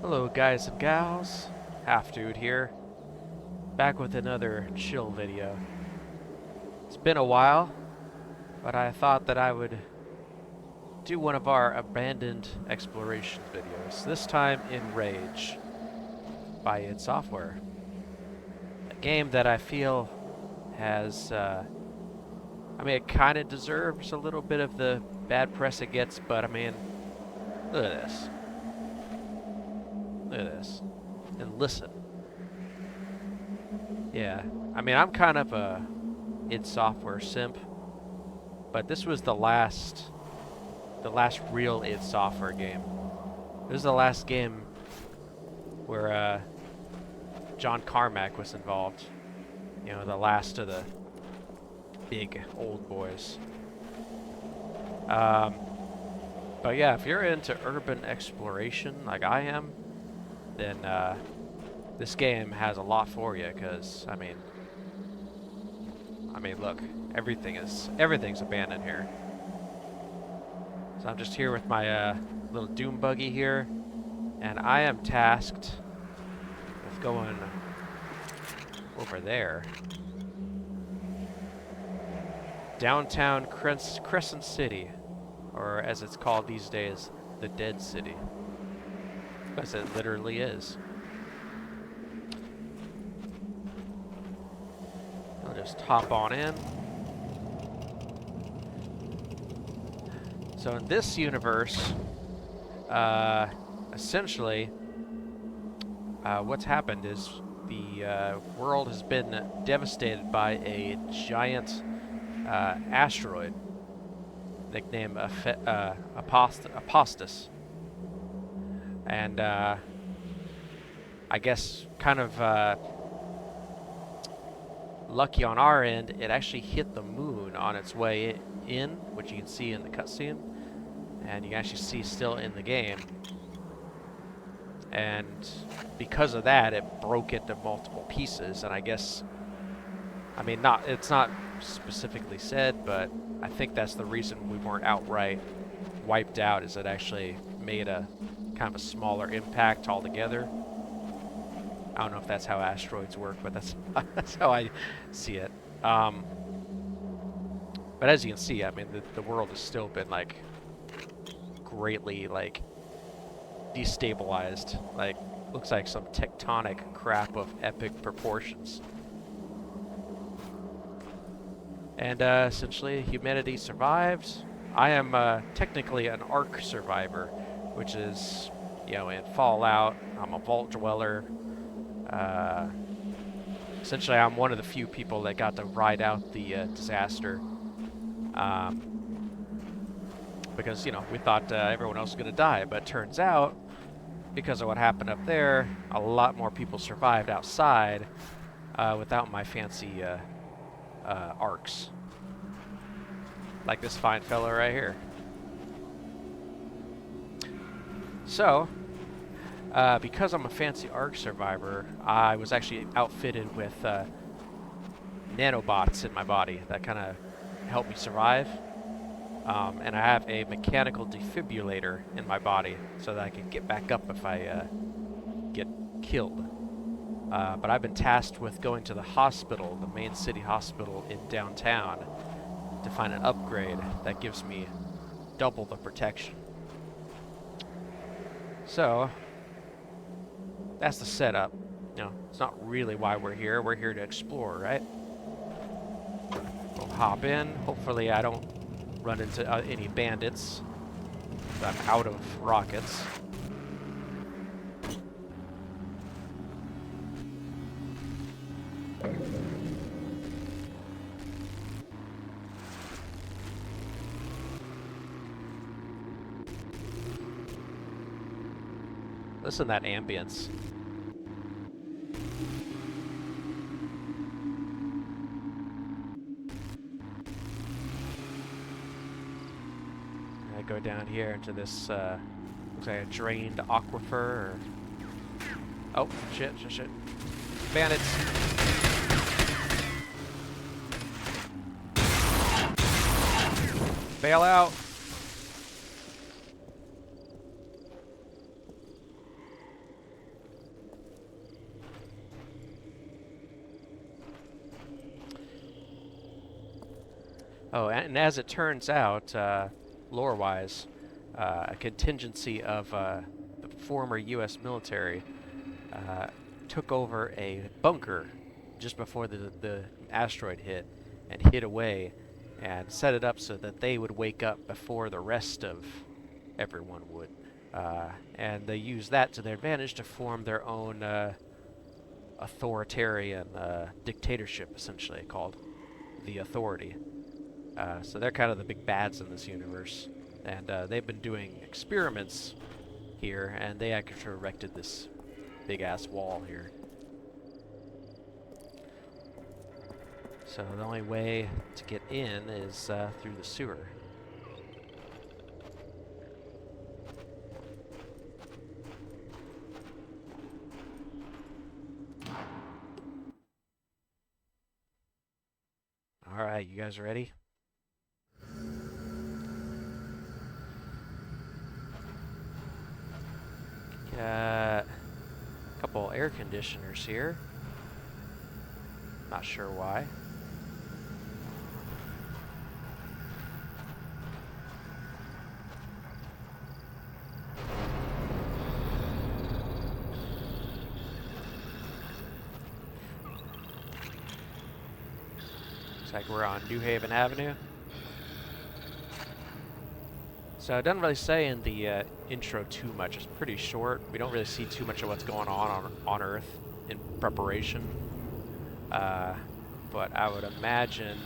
Hello guys and gals, Half Dude here, back with another chill video. It's been a while, but I thought that I would do one of our abandoned exploration videos, this time in Rage by id Software. A game that I feel has, it kind of deserves a little bit of the bad press it gets, but I mean, look at this. Look at this. And listen. Yeah, I'm kind of a id Software simp, but this was the last real id Software game. This was the last game where John Carmack was involved. You know, the last of the big old boys. But yeah, if you're into urban exploration like I am, then this game has a lot for you. Because I mean, look, everything's abandoned here. So I'm just here with my little doom buggy here, and I am tasked with going over there. Downtown Crescent City, or as it's called these days, the Dead City. Because it literally is. I'll just hop on in. So in this universe, essentially, what's happened is the world has been devastated by a giant asteroid nicknamed Apostas. And I guess kind of lucky on our end, it actually hit the moon on its way in, which you can see in the cutscene, and you can actually see still in the game. And because of that, it broke into multiple pieces, and I guess, it's not specifically said, but I think that's the reason we weren't outright wiped out, is it actually made a kind of a smaller impact altogether. I don't know if that's how asteroids work, but that's that's how I see it. But as you can see, the world has still been greatly destabilized. Looks like some tectonic crap of epic proportions. And essentially, humanity survived. I am technically an Ark survivor, which is, in Fallout, I'm a vault dweller. Essentially, I'm one of the few people that got to ride out the disaster. Because, we thought everyone else was going to die, but turns out, because of what happened up there, a lot more people survived outside without my fancy arcs. Like this fine fella right here. So, because I'm a fancy Ark survivor, I was actually outfitted with nanobots in my body that kind of help me survive. And I have a mechanical defibrillator in my body so that I can get back up if I get killed. But I've been tasked with going to the hospital, the main city hospital in downtown, to find an upgrade that gives me double the protection. So, that's the setup. It's not really why we're here. We're here to explore, right? We'll hop in. Hopefully I don't run into any bandits. I'm out of rockets. Listen to that ambience. I go down here into this, looks like a drained aquifer. Or oh, shit. Bandits. Bail out. Oh, and as it turns out, lore-wise, a contingency of the former U.S. military uh, took over a bunker just before the asteroid hit and hid away and set it up so that they would wake up before the rest of everyone would. And they used that to their advantage to form their own authoritarian dictatorship, essentially, called the Authority. So they're kind of the big bads in this universe. And they've been doing experiments here, and they actually erected this big-ass wall here. So the only way to get in is through the sewer. Alright, you guys ready? Got a couple air conditioners here. Not sure why. Looks like we're on New Haven Avenue. So it doesn't really say in the intro too much. It's pretty short. We don't really see too much of what's going on Earth in preparation. But I would imagine,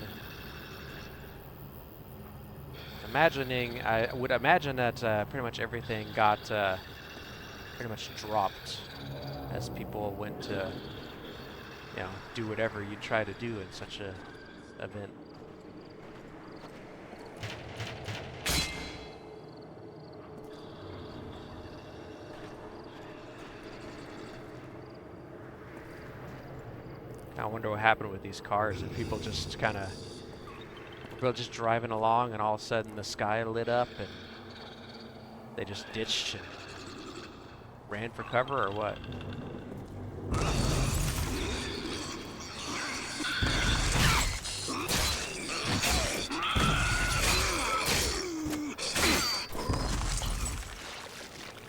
I would imagine that pretty much everything got pretty much dropped as people went to, you know, do whatever you try to do in such a event. I wonder what happened with these cars, and people just kind of were just driving along, and all of a sudden the sky lit up, and they just ditched and ran for cover, or what?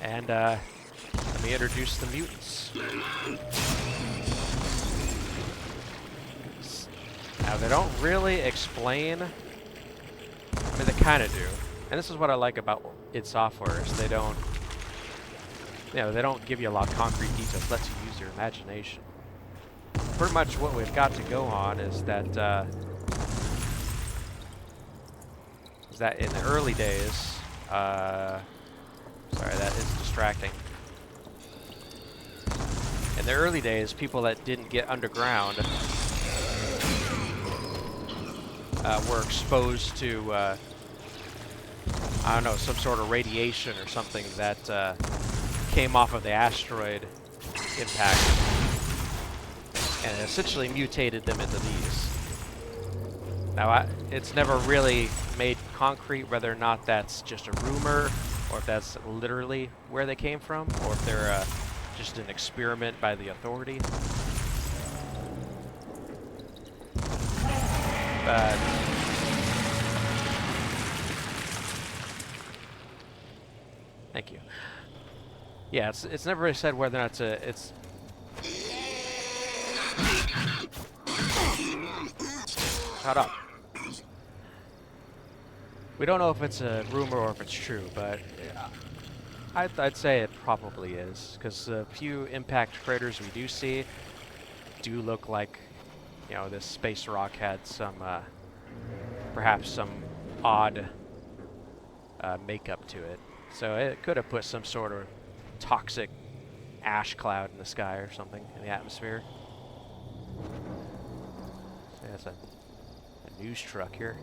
And let me introduce the mutants. Now, they don't really explain. I mean, they kind of do. And this is what I like about id Software, is they don't, you know, they don't give you a lot of concrete details. Lets you use your imagination. Pretty much what we've got to go on is that in the early days, sorry, that is distracting. In the early days, people that didn't get underground were exposed to, I don't know, some sort of radiation or something that came off of the asteroid impact, and it essentially mutated them into these. Now, it's never really made concrete whether or not that's just a rumor, or if that's literally where they came from, or if they're just an experiment by the Authority. But thank you. Yeah, it's never really said whether or not it's. Shut up. We don't know if it's a rumor or if it's true, but I'd say it probably is, because the few impact craters we do see do look like, you know, this space rock had some, perhaps some odd makeup to it. So it could have put some sort of toxic ash cloud in the sky or something in the atmosphere. So yeah, that's a news truck here.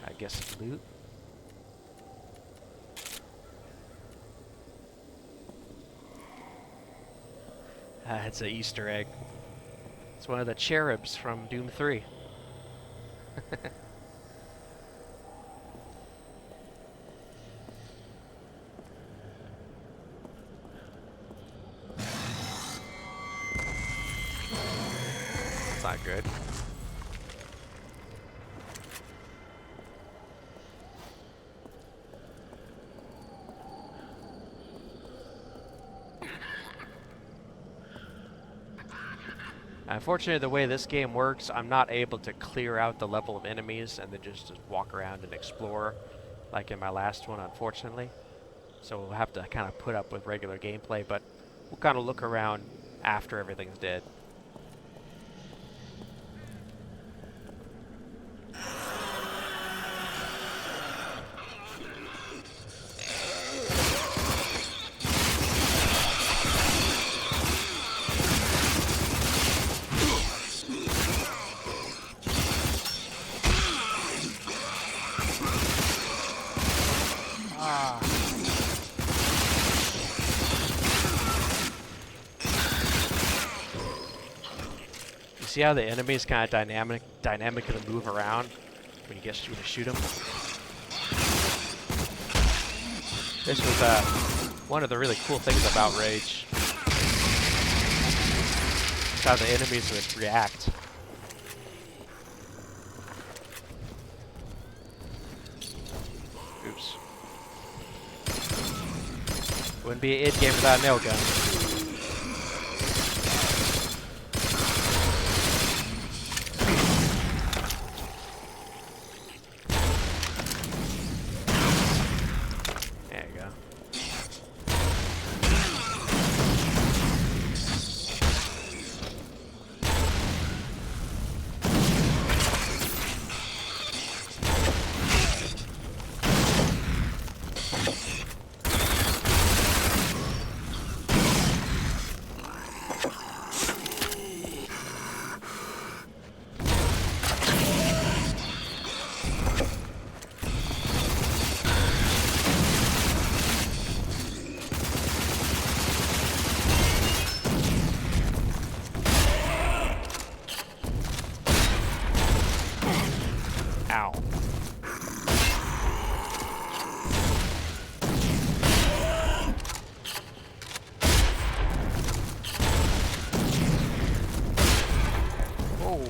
I guess loot. It's an Easter egg. It's one of the cherubs from Doom 3. That's not good. Unfortunately, the way this game works, I'm not able to clear out the level of enemies and then just walk around and explore like in my last one, unfortunately. So we'll have to kind of put up with regular gameplay, but we'll kind of look around after everything's dead. See how the enemies kind of dynamically move around when you shoot them? This was one of the really cool things about Rage. It's how the enemies would react. Oops. Wouldn't be an id game without a nail gun. Ow. Whoa.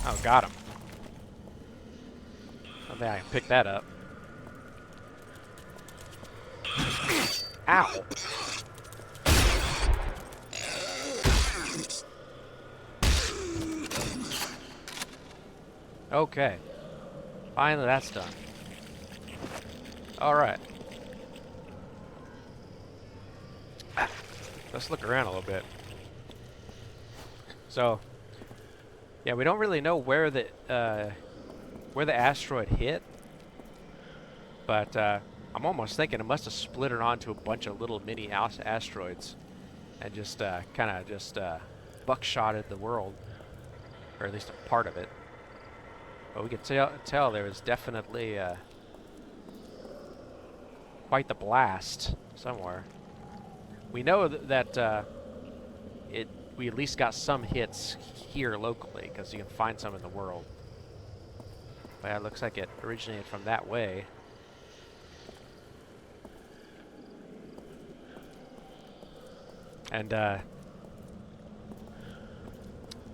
Oh, got him. I think I can pick that up. Ow. Okay. Finally, that's done. Alright. Let's look around a little bit. So, yeah, we don't really know where the asteroid hit, but I'm almost thinking it must have split it onto a bunch of little mini asteroids and just kind of just buckshotted the world, or at least a part of it. But we can tell there was definitely quite the blast somewhere. We know that we at least got some hits here locally, because you can find some in the world. But it looks like it originated from that way. And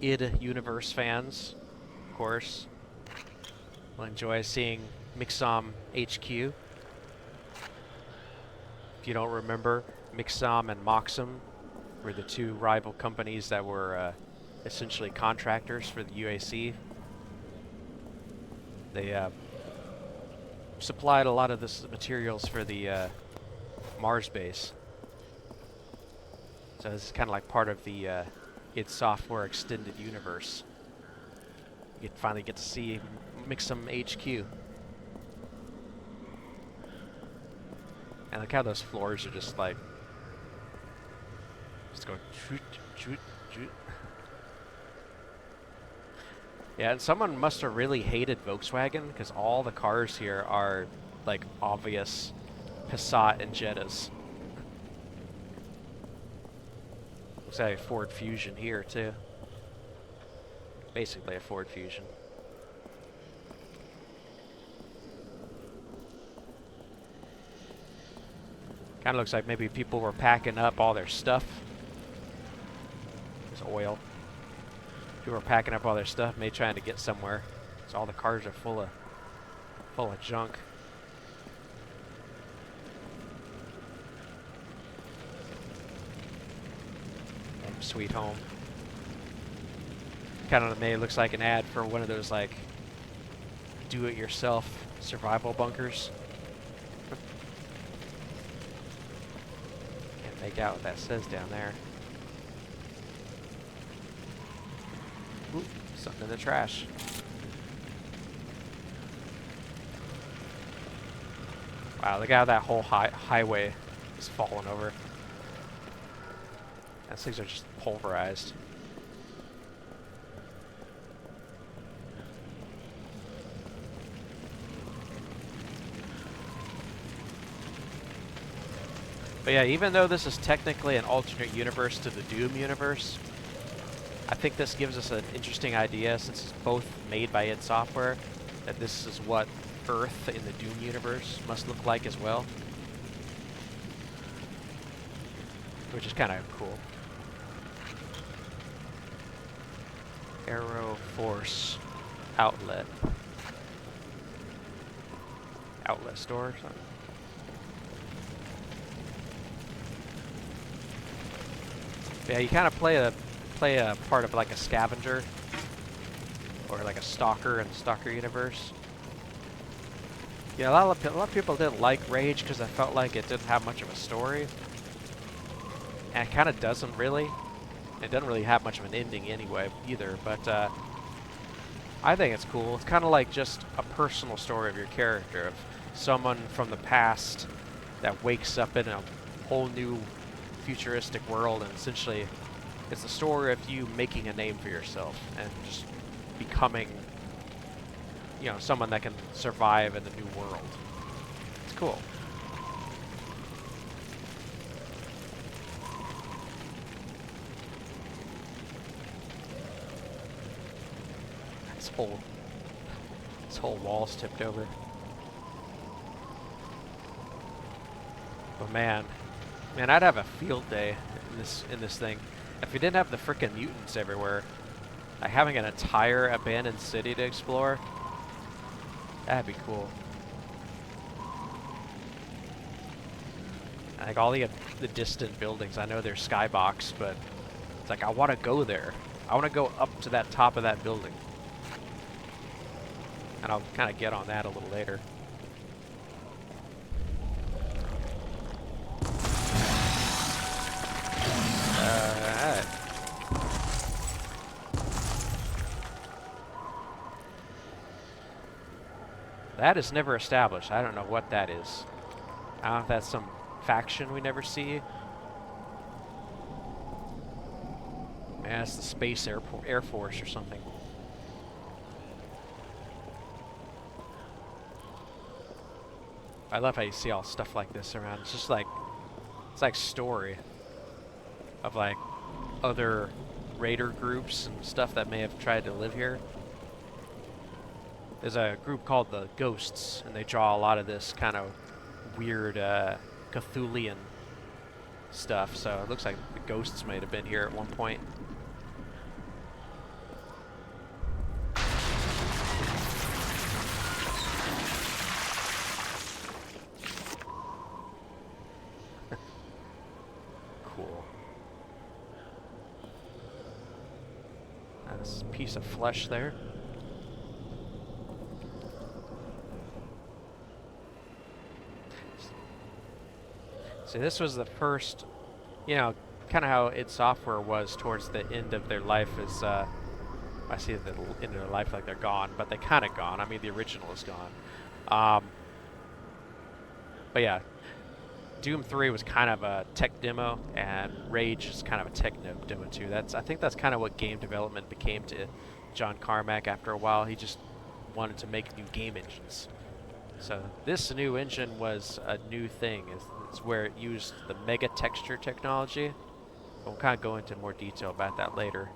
id Universe fans, of course, will enjoy seeing Mixom HQ. If you don't remember, Mixom and Moxum were the two rival companies that were essentially contractors for the UAC. They supplied a lot of this materials for the Mars base. So this is kind of like part of the id Software extended universe. You finally get to see Mixum HQ. And look how those floors are just like, just going shoot, shoot, shoot. Yeah, and someone must have really hated Volkswagen, because all the cars here are like obvious Passat and Jettas. Looks like a Ford Fusion here too. basically a Ford Fusion. Kind of looks like maybe people were packing up all their stuff. There's oil. People were packing up all their stuff, maybe trying to get somewhere. So all the cars are full of junk. Sweet home. Kind of maybe looks like an ad for one of those like do-it-yourself survival bunkers. Can't make out what that says down there. Ooh, something in the trash. Wow, look how that whole highway is falling over. Those things are just pulverized. But yeah, even though this is technically an alternate universe to the Doom universe, I think this gives us an interesting idea, since it's both made by id Software, that this is what Earth in the Doom universe must look like as well. Which is kind of cool. Aero Force outlet. Outlet store or something. Yeah, you kind of play a part of like a scavenger or like a stalker in the Stalker universe. Yeah, a lot of people didn't like Rage because I felt like it didn't have much of a story, and it kind of doesn't really. It doesn't really have much of an ending anyway either, but I think it's cool. It's kind of like just a personal story of your character, of someone from the past that wakes up in a whole new futuristic world, and essentially it's the story of you making a name for yourself and just becoming, you know, someone that can survive in the new world. It's cool. This whole wall's tipped over. But man, I'd have a field day in this thing if we didn't have the frickin' mutants everywhere. Like having an entire abandoned city to explore, that'd be cool. Like all the distant buildings, I know they're skybox, but it's like I want to go there. I want to go up to that top of that building. And I'll kind of get on that a little later. Alright. That is never established. I don't know what that is. I don't know if that's some faction we never see. Man, it's the Space Air Force or something. I love how you see all stuff like this around. It's just like, it's like story of like other raider groups and stuff that may have tried to live here. There's a group called the Ghosts, and they draw a lot of this kind of weird Cthulhian stuff. So it looks like the Ghosts might have been here at one point. Piece of flesh there. So this was the first, you know, kind of how id Software was towards the end of their life. Is I see the end of their life like they're gone, but they kind of gone. I mean, the original is gone. But yeah, Doom 3 was kind of a tech demo, and Rage is kind of a tech demo too. I think that's kind of what game development became to John Carmack after a while. He just wanted to make new game engines. So this new engine was a new thing. It's where it used the mega texture technology. We'll kind of go into more detail about that later.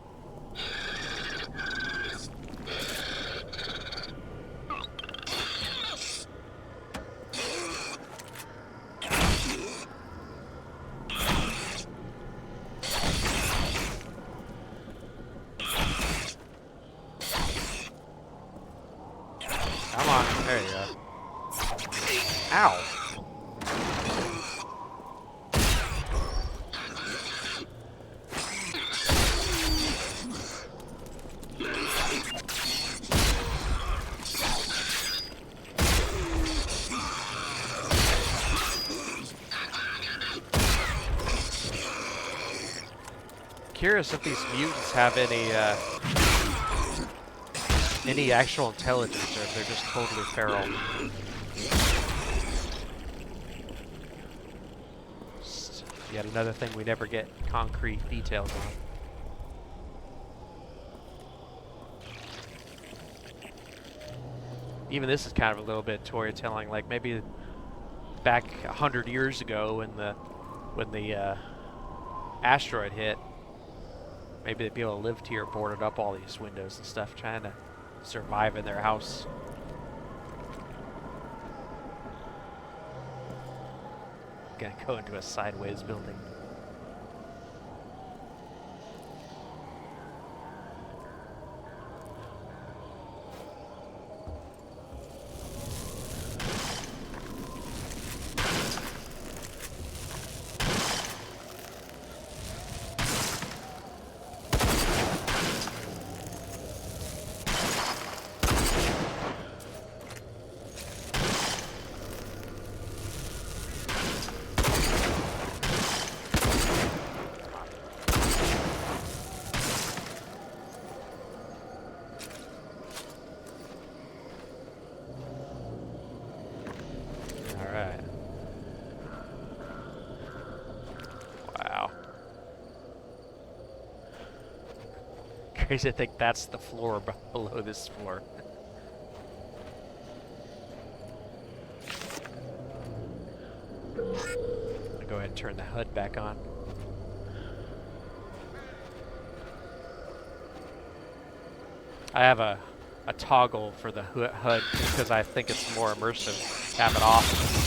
Ow! Curious if these mutants have any actual intelligence, or if they're just totally feral. Just yet another thing we never get concrete details on. Even this is kind of a little bit storytelling, like maybe back 100 years ago when the asteroid hit, maybe the people that lived here boarded up all these windows and stuff, trying to survive in their house. Gonna go into a sideways building. Crazy to think that's the floor below this floor. I'll go ahead and turn the HUD back on. I have a toggle for the HUD because I think it's more immersive to have it off.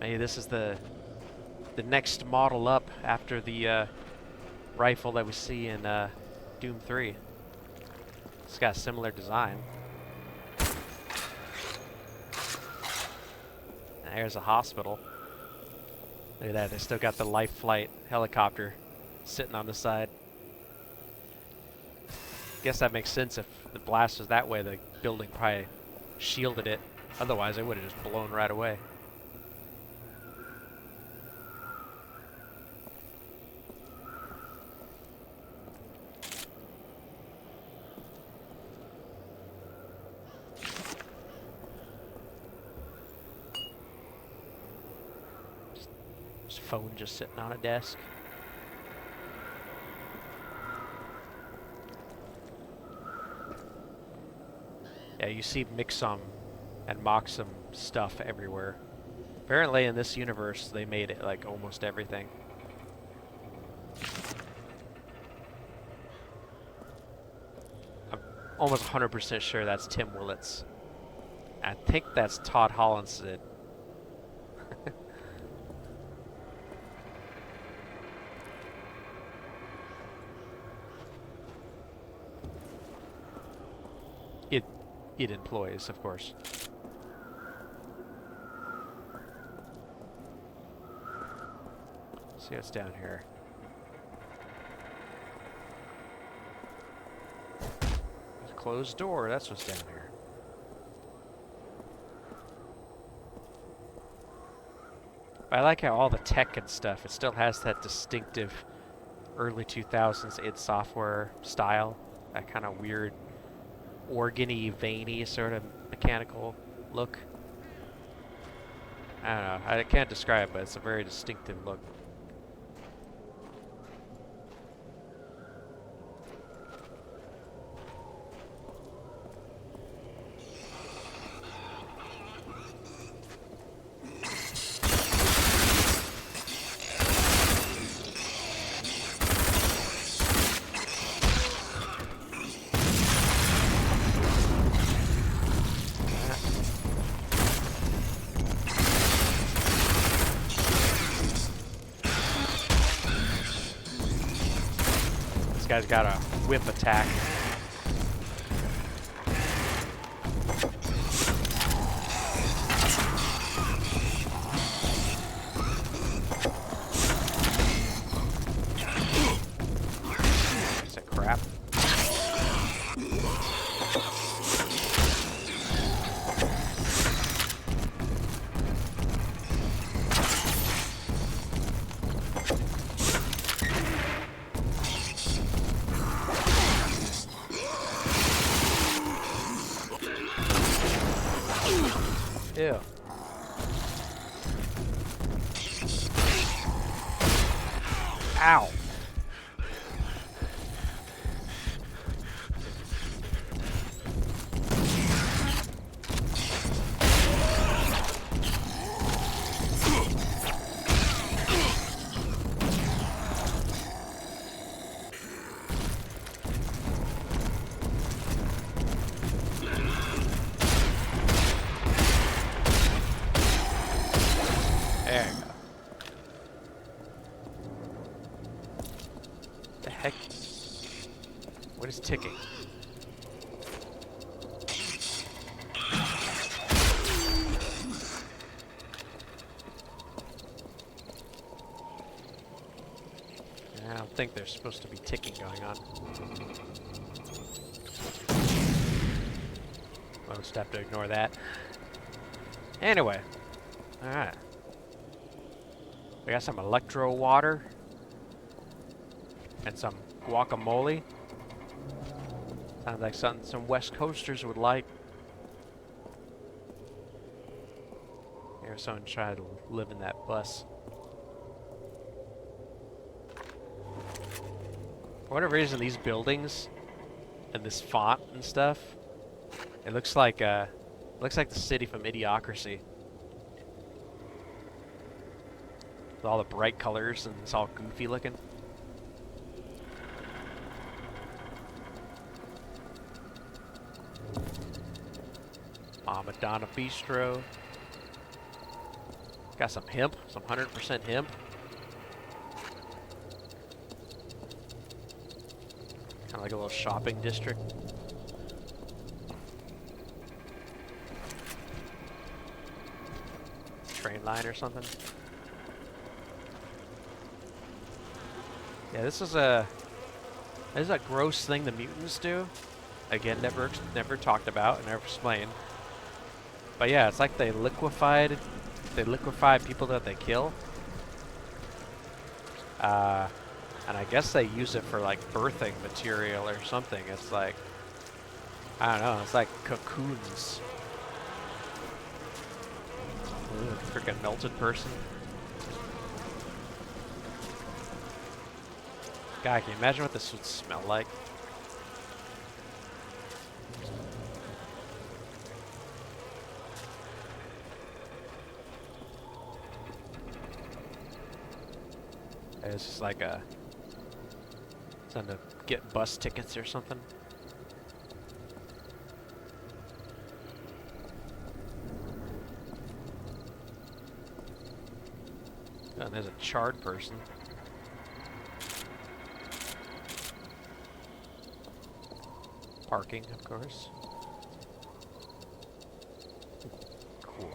Maybe this is the next model up after the rifle that we see in Doom 3. It's got a similar design. And there's a hospital. Look at that, they still got the life flight helicopter sitting on the side. Guess that makes sense. If the blast was that way, the building probably shielded it. Otherwise, it would have just blown right away. Phone just sitting on a desk. Yeah, you see Mixum and Moxum stuff everywhere. Apparently in this universe they made it like almost everything. I'm almost 100% sure that's Tim Willits. I think that's Todd Hollandson. It employs, of course. See what's down here. There's a closed door, that's what's down here. I like how all the tech and stuff, it still has that distinctive early 2000s id Software style. That kind of weird organy, veiny sort of mechanical look. I don't know, I can't describe it, but it's a very distinctive look. guy's got a whip attack. Piece of crap. Ew. Ow. There you go. The heck? What is ticking? I don't think there's supposed to be ticking going on. We'll just have to ignore that. Anyway. Alright. We got some electro water. And some guacamole. Sounds like something some West Coasters would like. Here's someone trying to live in that bus. For whatever reason, these buildings and this font and stuff, it looks like the city from Idiocracy. With all the bright colors and it's all goofy looking. Madonna Bistro. Got some hemp, some 100% hemp. Kind of like a little shopping district. Train line or something. Yeah, this is a gross thing the mutants do. Again, never talked about, never explained. But yeah, it's like they liquefy people that they kill. And I guess they use it for like birthing material or something. It's like, I don't know, it's like cocoons. Ooh, freaking melted person. God, can you imagine what this would smell like? It's just like something to get bus tickets or something. Oh, and there's a charred person. Parking, of course. Cool.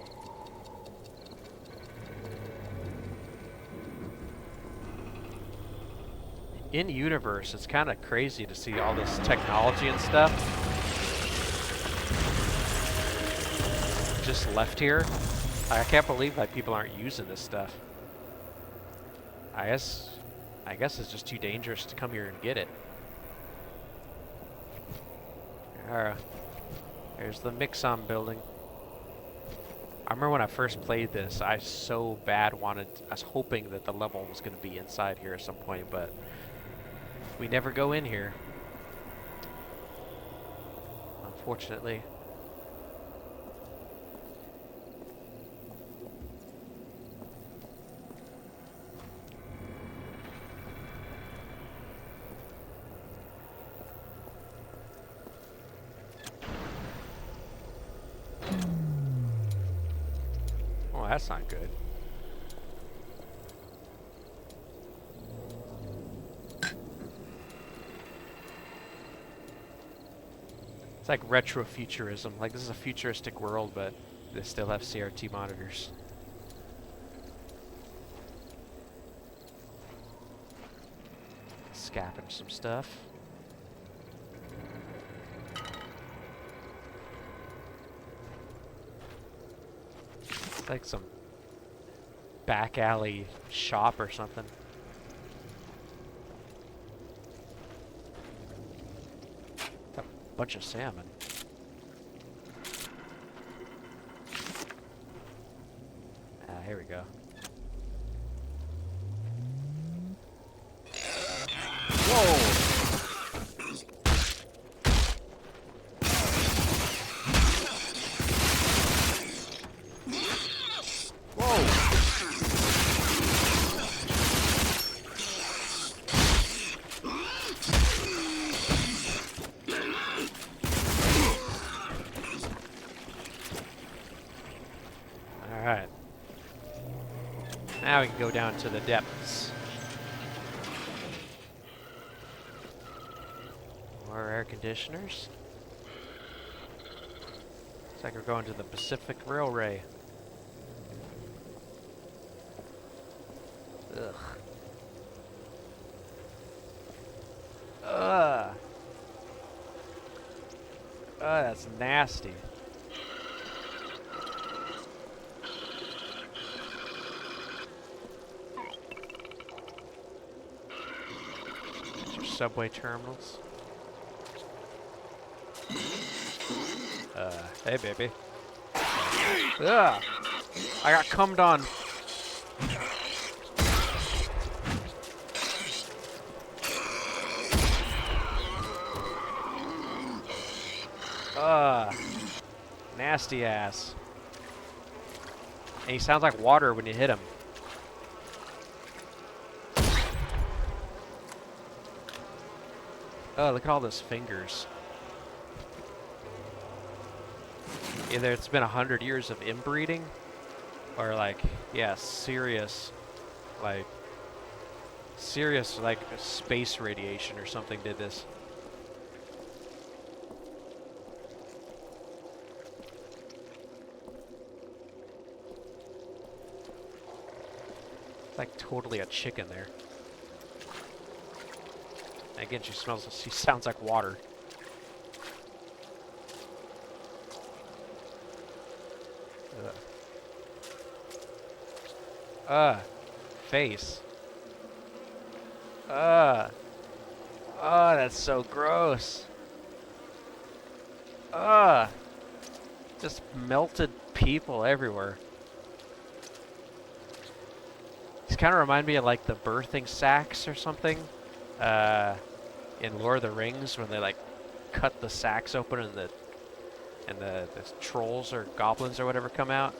In universe, it's kind of crazy to see all this technology and stuff just left here. I can't believe like people aren't using this stuff. I guess it's just too dangerous to come here and get it. There's the Mixon building. I remember when I first played this, I so bad I was hoping that the level was going to be inside here at some point, but we never go in here. Unfortunately. Oh, that's not good. It's like retrofuturism. Like, this is a futuristic world, but they still have CRT monitors. Scavenge some stuff. It's like some back alley shop or something. A bunch of salmon. Here we go. Whoa! Alright. Now we can go down to the depths. More air conditioners. Looks like we're going to the Pacific Railway. Ugh. Ugh. Oh, that's nasty. Subway terminals. Hey, baby. Ugh! I got cummed on. Nasty ass. And he sounds like water when you hit him. Oh, look at all those fingers. Either it's been 100 years of inbreeding, or like, yeah, serious, like space radiation or something did this. Like totally a chicken there. Again, she sounds like water. Face. Oh, that's so gross. Just melted people everywhere. These kind of remind me of like the birthing sacks or something. In Lord of the Rings, when they like cut the sacks open and the trolls or goblins or whatever come out.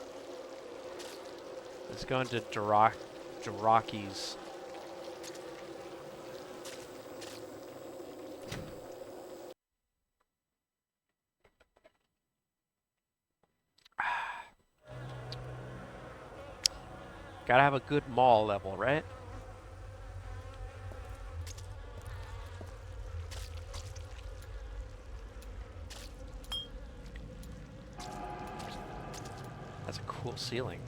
Let's go into Doroki's. Gotta have a good mall level, right? That's a cool ceiling.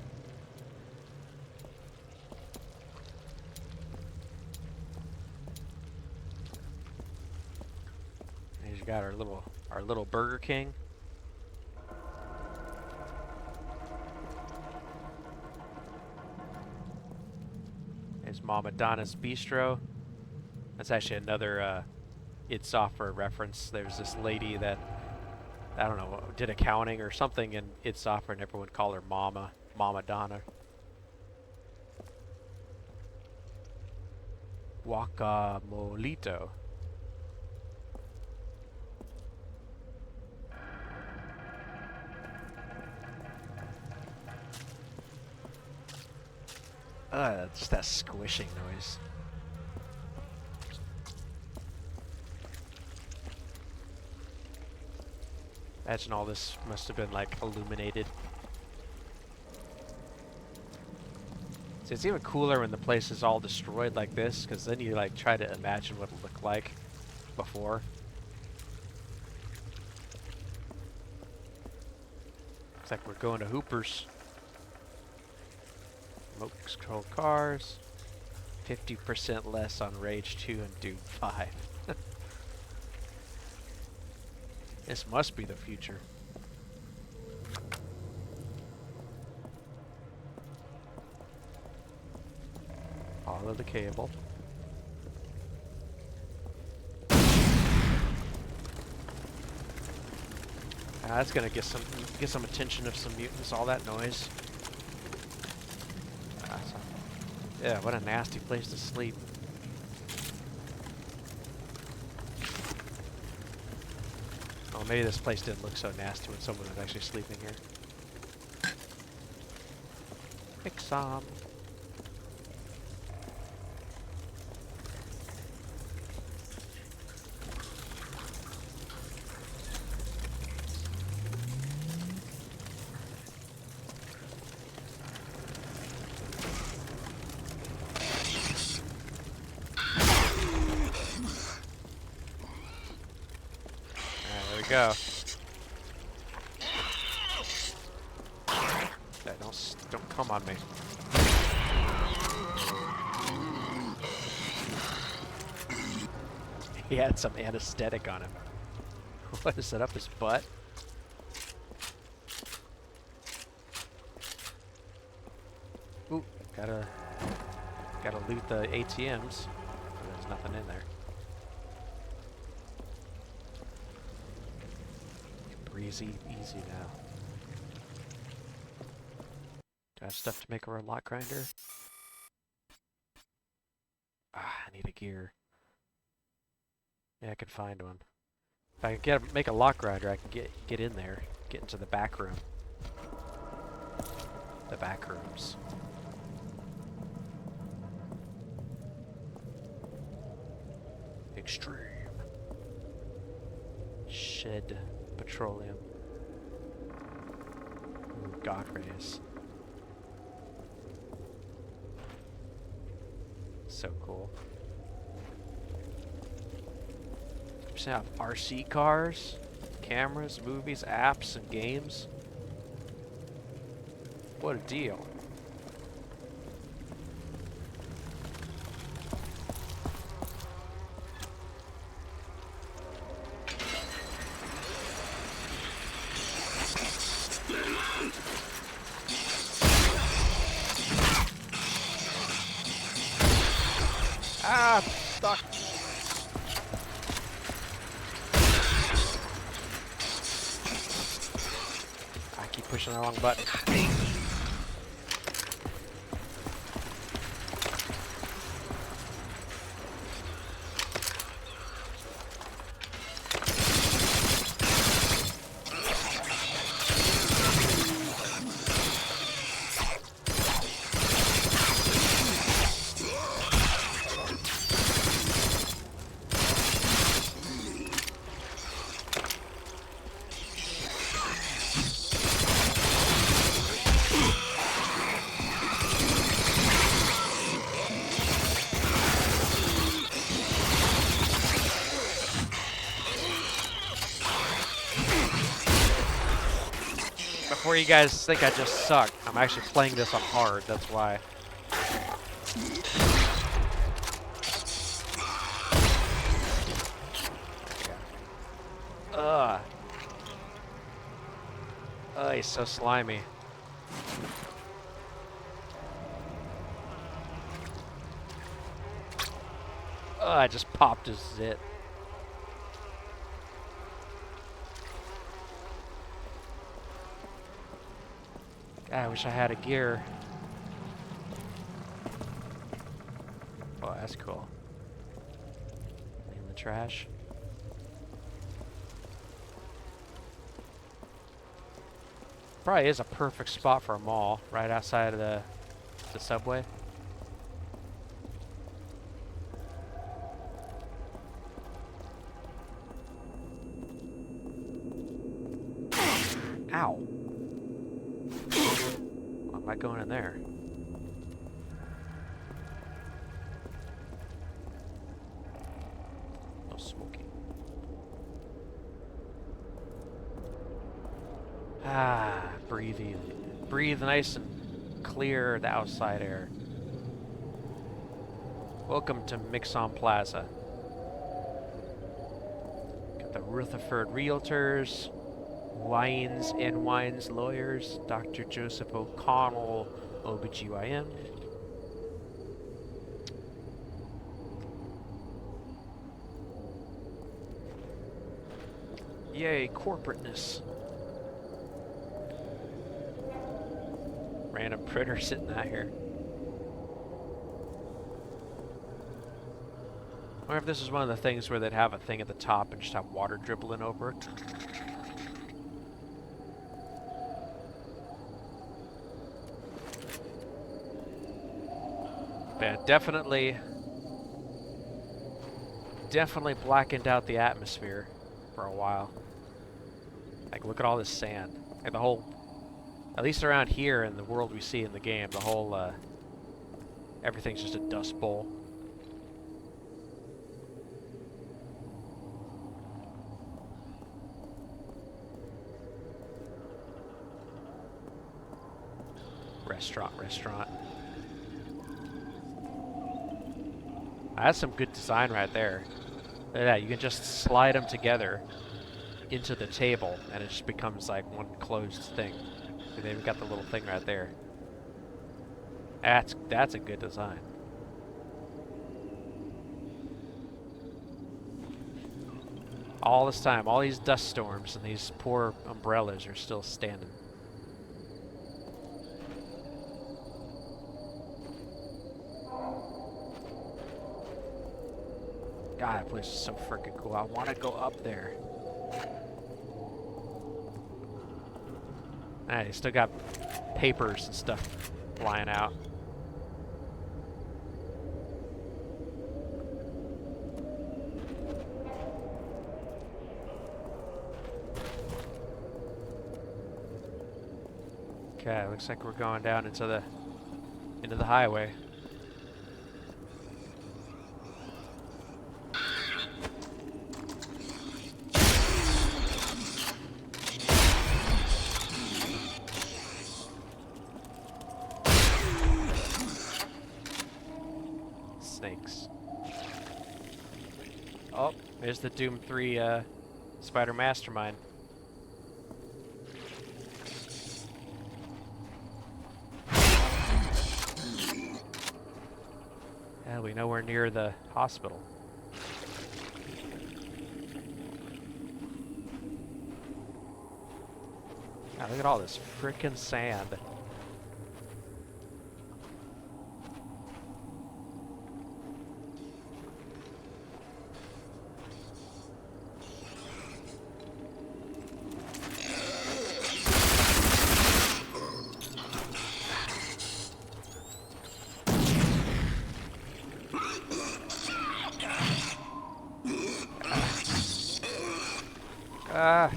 He's got our little Burger King. There's Mama Donna's Bistro. That's actually another id Software reference. There's this lady that, I don't know, did accounting or something in id Software and everyone called her Mama Donna. Guacamolito. Just that squishing noise. Imagine all this must have been like illuminated. See, it's even cooler when the place is all destroyed like this, because then you like try to imagine what it looked like before. Looks like we're going to Hooper's. Remote control cars. 50% less on Rage 2 and Doom 5. This must be the future. Follow the cable. That's gonna get some attention of some mutants. All that noise. Yeah, what a nasty place to sleep. Oh, maybe this place didn't look so nasty when someone was actually sleeping here. Pick some. Go. Yeah, don't come on me. He had some anesthetic on him. What is that up his butt? Ooh, gotta loot the ATMs. There's nothing in there. Easy now. Do I have stuff to make a lock grinder? Ah, I need a gear. Yeah, I could find one. If I can make a lock grinder, I can get in there, get into the back room. The back rooms. Extreme. Shed. Petroleum. Ooh, God rays. So cool. We have RC cars, cameras, movies, apps, and games. What a deal. Ah, stuck. I keep pushing the wrong button. Before you guys think I just suck, I'm actually playing this on hard, that's why. Ugh. Ugh, he's so slimy. Ugh, I just popped his zit. God, I wish I had a gear. Oh, that's cool. In the trash. Probably is a perfect spot for a mall, right outside of the subway. Ow. Why am I going in there? No smoking. Ah. breathe in. Breathe nice and clear the outside air. Welcome to Mixon Plaza. Got the Rutherford Realtors, Wines and Wines Lawyers, Dr. Joseph O'Connell, OBGYN. Yay, corporateness. Random printer sitting out here. I wonder if this is one of the things where they'd have a thing at the top and just have water dribbling over it. Yeah, definitely blackened out the atmosphere for a while. Like, look at all this sand. Like, the whole, at least around here in the world we see in the game, the whole, everything's just a dust bowl. Restaurant. That's some good design right there. Look at that, you can just slide them together into the table and it just becomes like one closed thing. So they've got the little thing right there. That's a good design. All this time, all these dust storms and these poor umbrellas are still standing. God, that place is so freaking cool. I want to go up there. Ah, you still got papers and stuff flying out. Okay, looks like we're going down into the highway. Snakes. Oh, there's the Doom 3 Spider Mastermind. Yeah, we know we're near the hospital. Now look at all this frickin' sand. Ugh.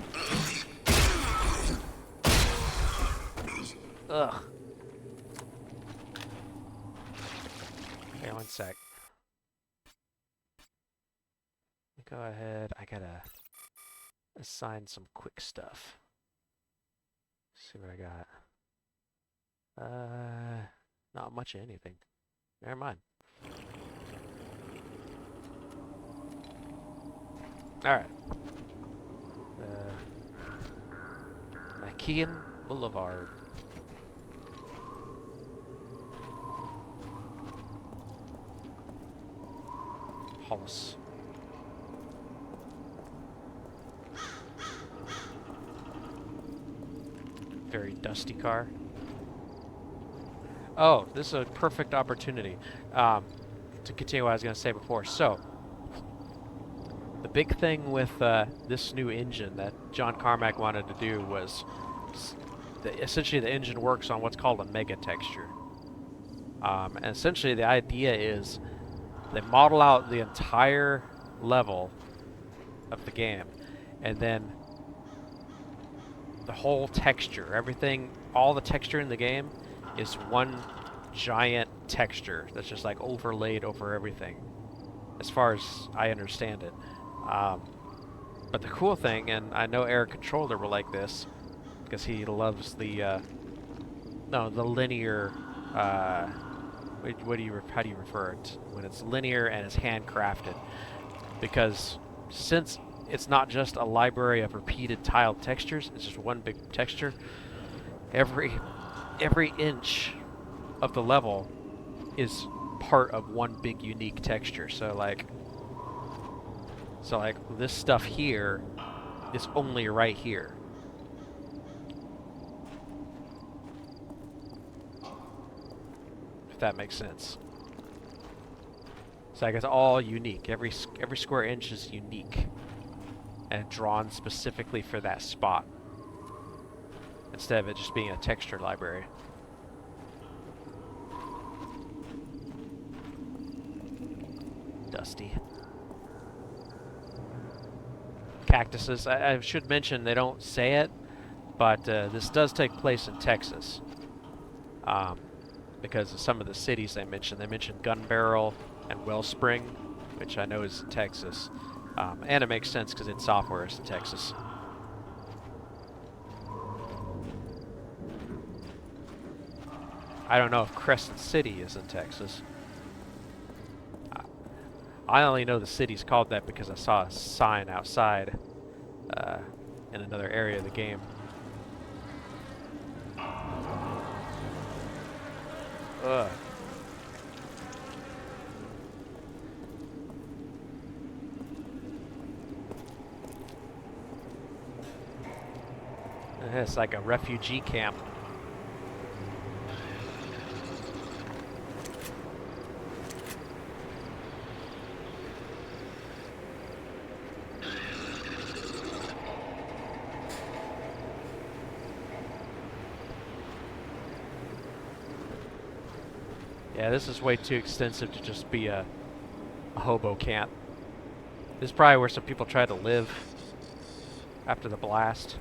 Okay, one sec. Go ahead. I gotta assign some quick stuff. See what I got. Not much of anything. Never mind. Alright. McKeon Boulevard. Hollis. Very dusty car. Oh, this is a perfect opportunity to continue what I was going to say before. So, the big thing with this new engine that John Carmack wanted to do was essentially the engine works on what's called a mega texture. And essentially the idea is they model out the entire level of the game, and then the whole texture, everything, all the texture in the game is one giant texture that's just like overlaid over everything, as far as I understand it. But the cool thing, and I know Air Controller were like this, because he loves the no, the linear. How do you refer it when it's linear and it's handcrafted? Because since it's not just a library of repeated tiled textures, it's just one big texture. Every inch of the level is part of one big unique texture. So like this stuff here is only right here. If that makes sense. So like it's all unique. Every square inch is unique and drawn specifically for that spot, instead of it just being a texture library. Dusty. Cactuses. I should mention they don't say it, but this does take place in Texas. Because of some of the cities they mentioned. They mentioned Gun Barrel and Wellspring, which I know is in Texas. And it makes sense because its software is in Texas. I don't know if Crescent City is in Texas. I only know the city's called that because I saw a sign outside in another area of the game. Ugh. It's like a refugee camp. Yeah, this is way too extensive to just be a hobo camp. This is probably where some people try to live after the blast.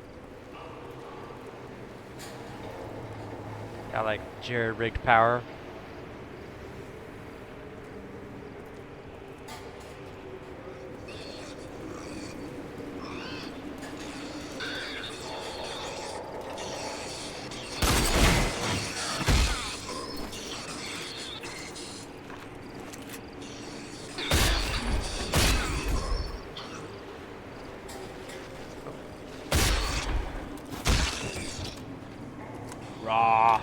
Got like jerry-rigged power. Raw.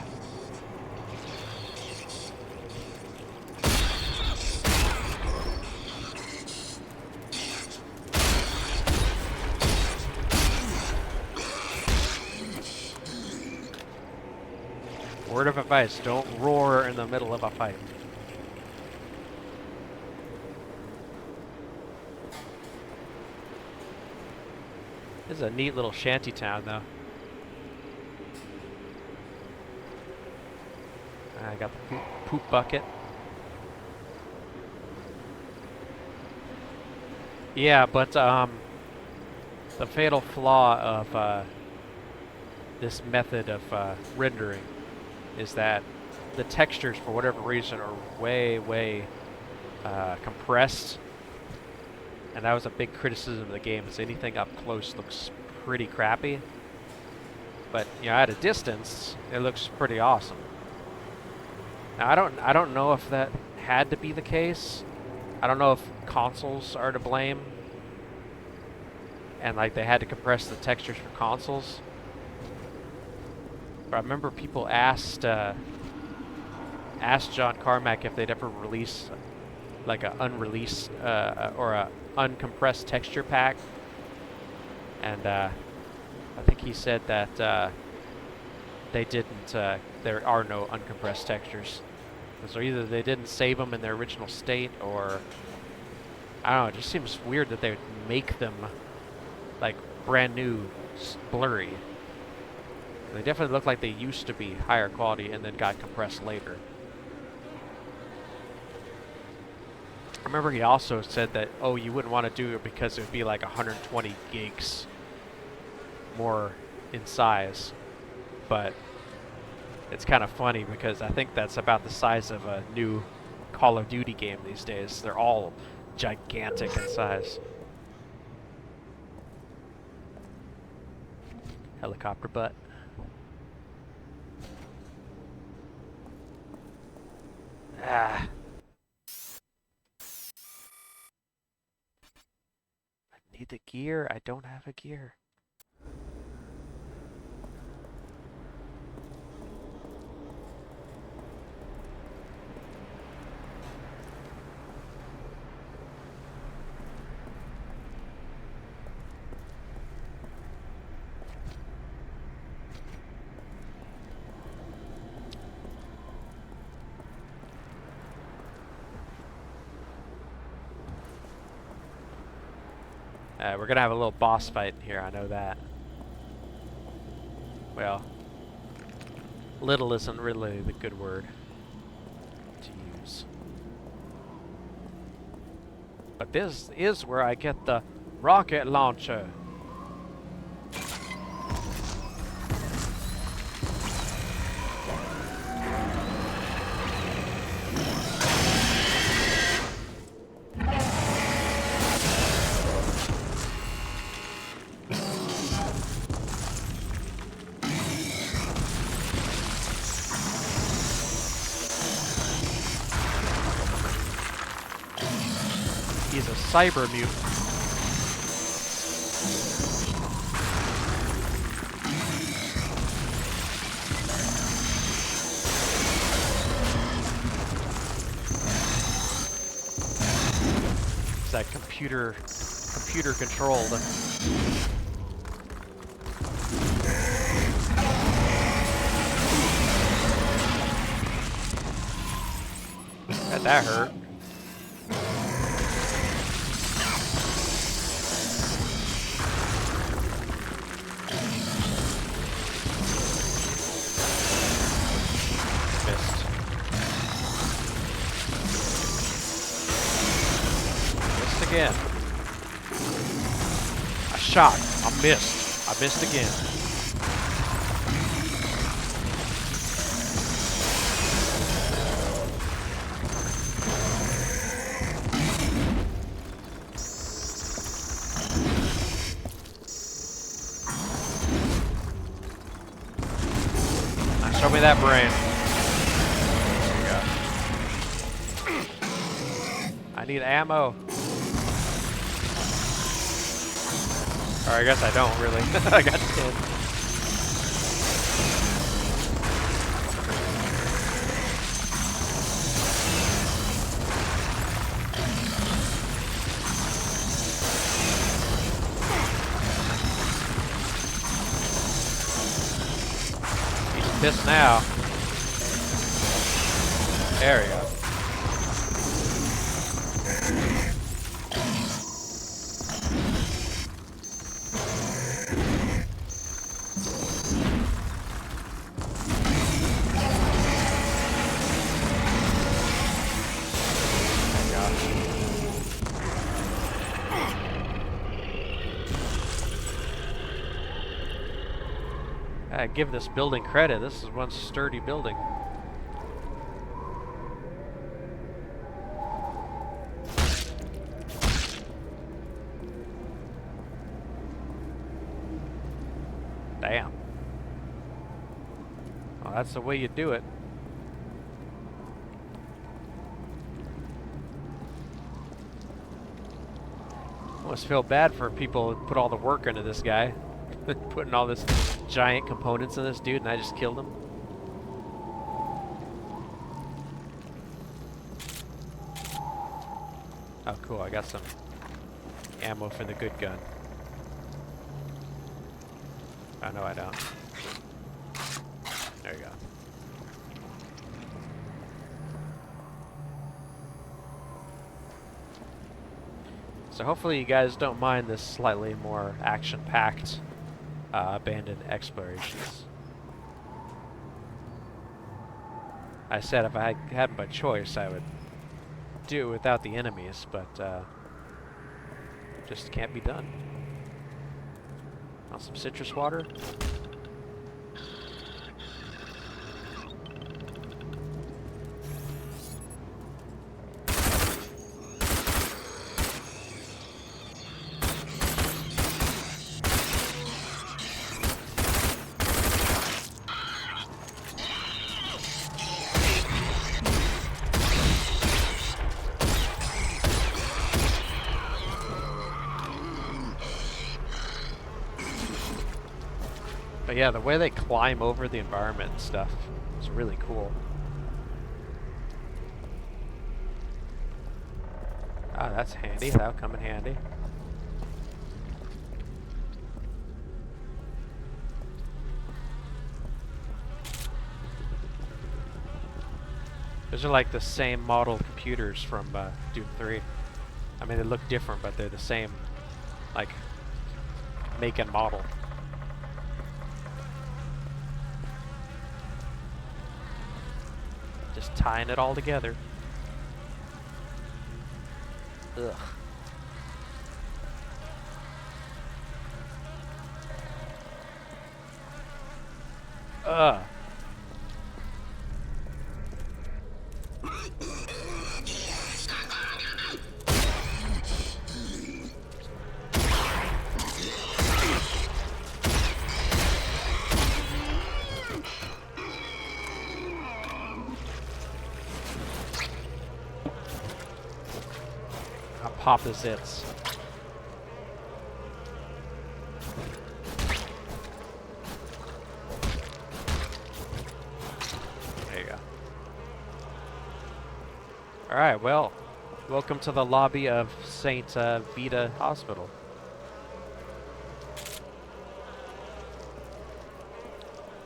Word of advice, don't roar in the middle of a fight. This is a neat little shanty town, though. I got the poop bucket. Yeah, but the fatal flaw of this method of rendering is that the textures, for whatever reason, are way compressed. And that was a big criticism of the game, is anything up close looks pretty crappy. But, you know, at a distance, it looks pretty awesome. Now, I don't know if that had to be the case. I don't know if consoles are to blame, and like they had to compress the textures for consoles. But I remember people asked John Carmack if they'd ever release like a unreleased or a uncompressed texture pack, and I think he said that they didn't. There are no uncompressed textures. So either they didn't save them in their original state, or I don't know. It just seems weird that they would make them like brand new, blurry. They definitely look like they used to be higher quality and then got compressed later. I remember he also said that, oh, you wouldn't want to do it because it would be like 120 gigs more in size. But it's kind of funny because I think that's about the size of a new Call of Duty game these days. They're all gigantic in size. Helicopter butt. Ah. I need the gear. I don't have a gear. We're gonna have a little boss fight in here, I know that. Well, little isn't really the good word to use. But this is where I get the rocket launcher. He's a cyber mutant. It's that computer controlled. That hurt. Again. I shot. I missed. I missed again. Now show me that brain. There we go. I need ammo. Or I guess I don't really. I got 10. He's pissed now. There we go. I give this building credit. This is one sturdy building. Damn. Well, that's the way you do it. I almost feel bad for people who put all the work into this guy. Putting all this giant components in this dude, and I just killed him. Oh, cool. I got some ammo for the good gun. Oh, no, I don't. There you go. So hopefully you guys don't mind this slightly more action-packed abandoned explorations. I said if I had my choice, I would do it without the enemies, but just can't be done. Want some citrus water? But yeah, the way they climb over the environment and stuff is really cool. Ah, that's handy. That'll come in handy. Those are like the same model computers from Doom 3. I mean, they look different, but they're the same, like, make and model. Just tying it all together. Ugh. Ugh. I'll pop the zits. There you go. Alright, well, welcome to the lobby of St. Vita Hospital.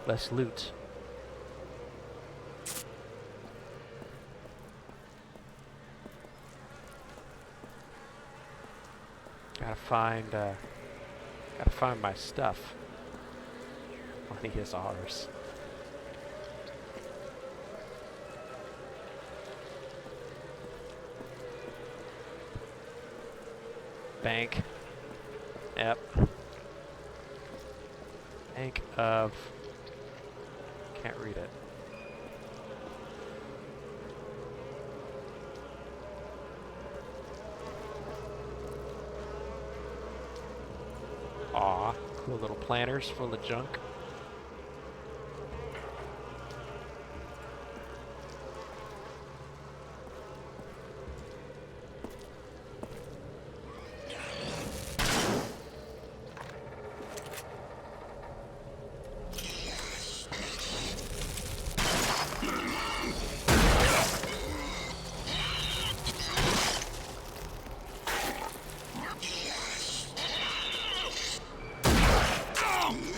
Let's loot. Gotta find my stuff. Money is ours. Bank. Yep. Bank of... Can't read it. Aw, cool little planters full of junk.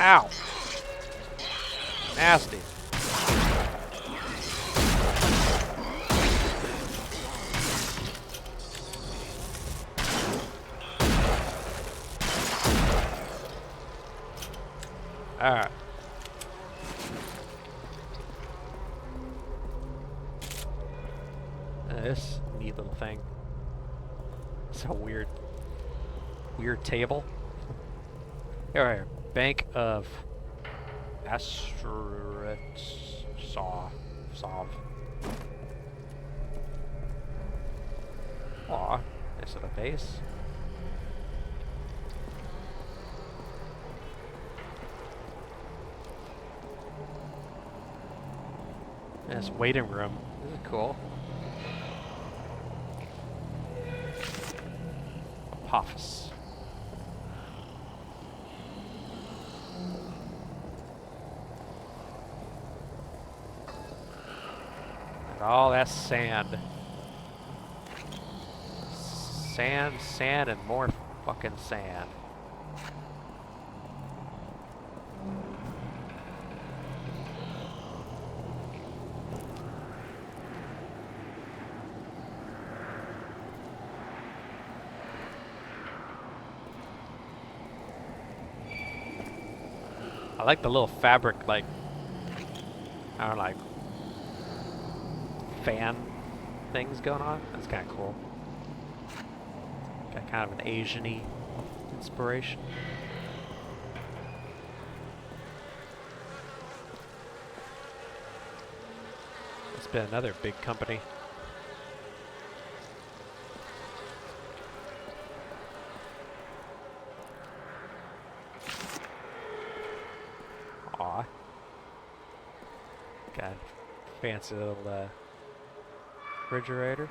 Ow! Nasty. Alright. This neat little thing. It's a weird table. Alright. Bank of Sov. Aw, is it a base? This waiting room. This is cool. Apophis. Oh, that's sand. Sand, sand, and more fucking sand. I like the little fabric, like, I don't know, like, fan things going on. That's kind of cool. Got kind of an Asian-y inspiration. It's been another big company. Aw. Got a fancy little refrigerator.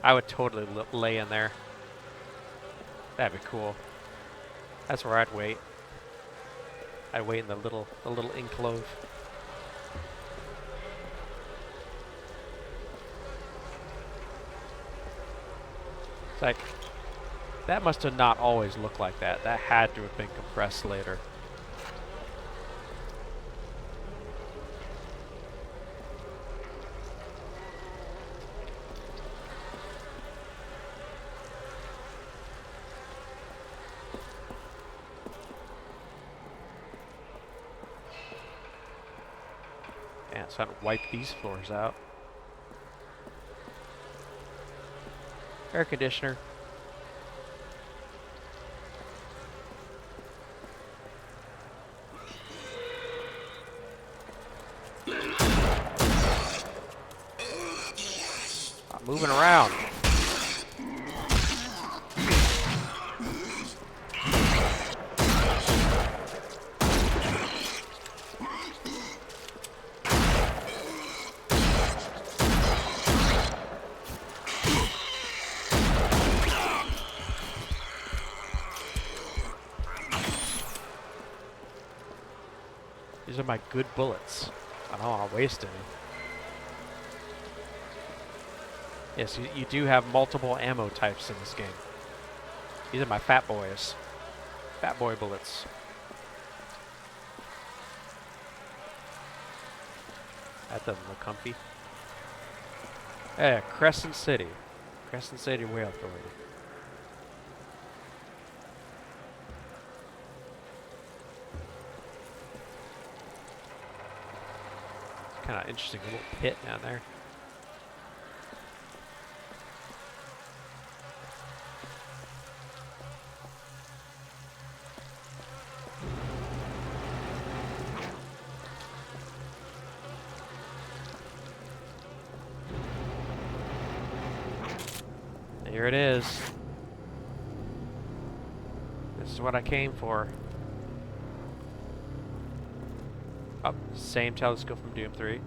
I would totally lay in there. That'd be cool. That's where I'd wait. I'd wait in the little enclave. It's like, that must have not always looked like that. That had to have been compressed later. Yeah, so I had to wipe these floors out. Air conditioner. I'm moving around. These are my good bullets. I don't want to waste any. Yes, you do have multiple ammo types in this game. These are my fat boys. Fat boy bullets. That doesn't look comfy. Hey, Crescent City. Crescent City Way Authority. Kind of interesting little pit down there. Here it is. This is what I came for. Oh, same telescope from Doom 3.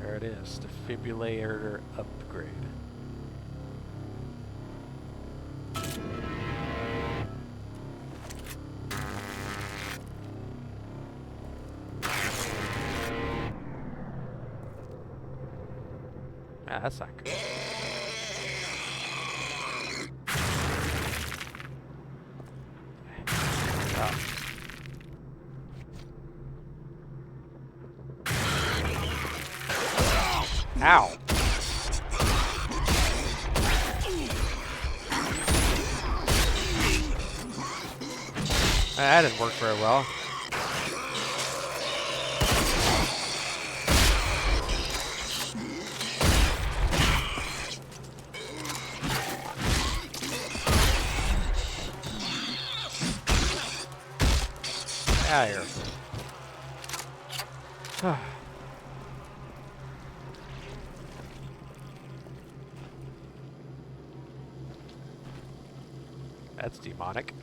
There it is, defibrillator upgrade. Ah, that's not good. Ow! That didn't work very well. Out of here. That's demonic.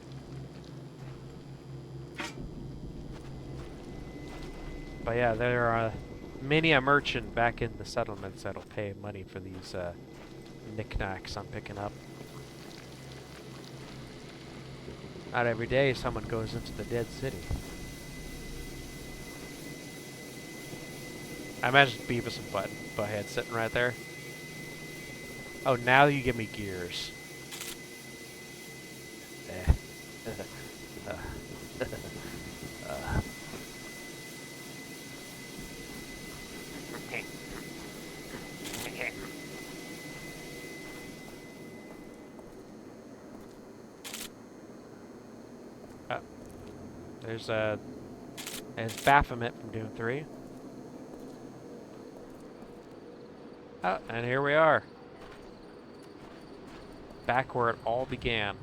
But yeah, there are many a merchant back in the settlements that'll pay money for these knickknacks I'm picking up. Not every day someone goes into the dead city. I imagine Beavis and Butthead sitting right there. Oh, now you give me gears. There's Baphomet from Doom 3. Oh, and here we are. Back where it all began.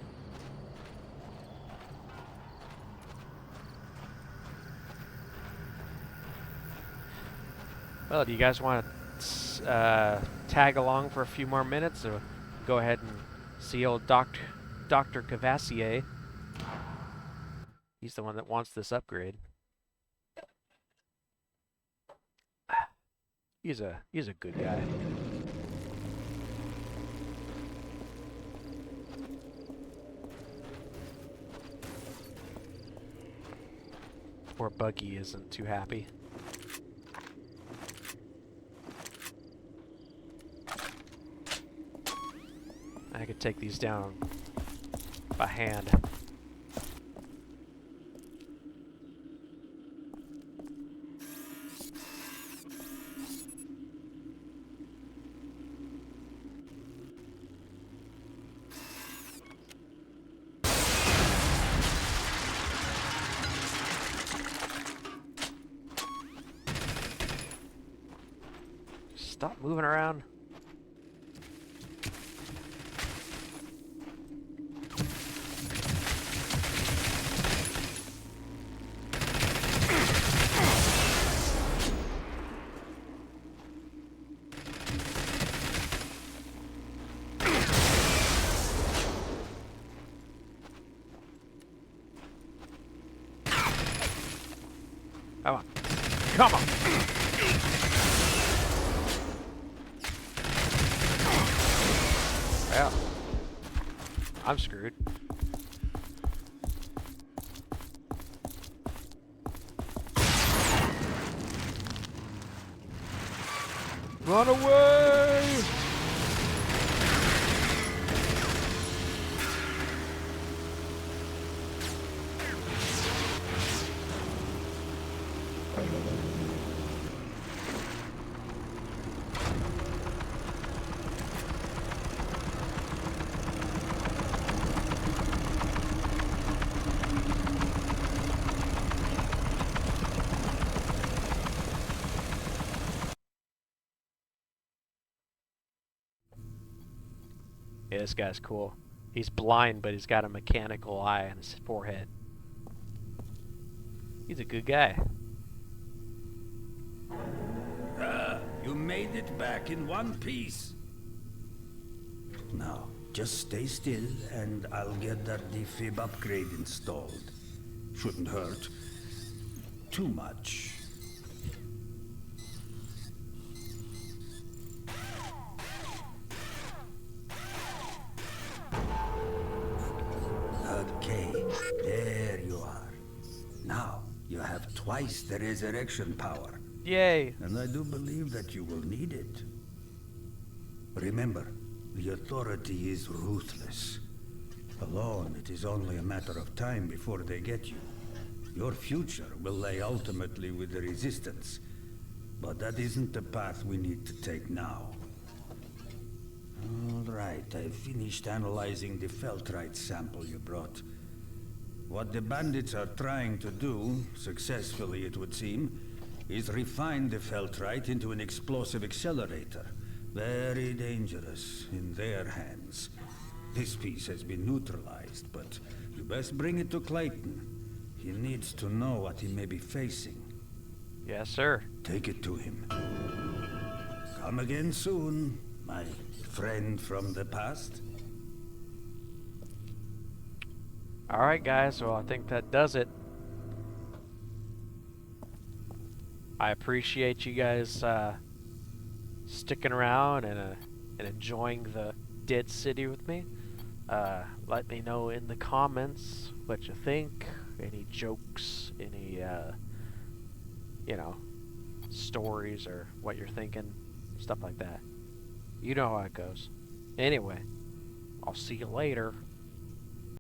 Well, do you guys want to tag along for a few more minutes, or go ahead and see old Dr. Cavassier? He's the one that wants this upgrade. He's a good guy. Poor Buggy isn't too happy. I could take these down by hand. Stop moving around. Come on. Come on! Well, I'm screwed. Run away! Yeah, this guy's cool. He's blind, but he's got a mechanical eye on his forehead. He's a good guy. You made it back in one piece. Now, just stay still and I'll get that defib upgrade installed. Shouldn't hurt too much. Okay, there you are. Now, you have twice the resurrection power. Yay! And I do believe that you will need it. Remember, the Authority is ruthless. Alone, it is only a matter of time before they get you. Your future will lay ultimately with the Resistance. But that isn't the path we need to take now. All right, I've finished analyzing the feltrite sample you brought. What the bandits are trying to do, successfully it would seem, is refine the feltrite into an explosive accelerator. Very dangerous in their hands. This piece has been neutralized, but you best bring it to Clayton. He needs to know what he may be facing. Yes, sir. Take it to him. Come again soon, my friend from the past. Alright guys, well I think that does it. I appreciate you guys sticking around and enjoying the Dead City with me. Let me know in the comments what you think, any jokes, any you know, stories or what you're thinking, stuff like that. You know how it goes. Anyway, I'll see you later.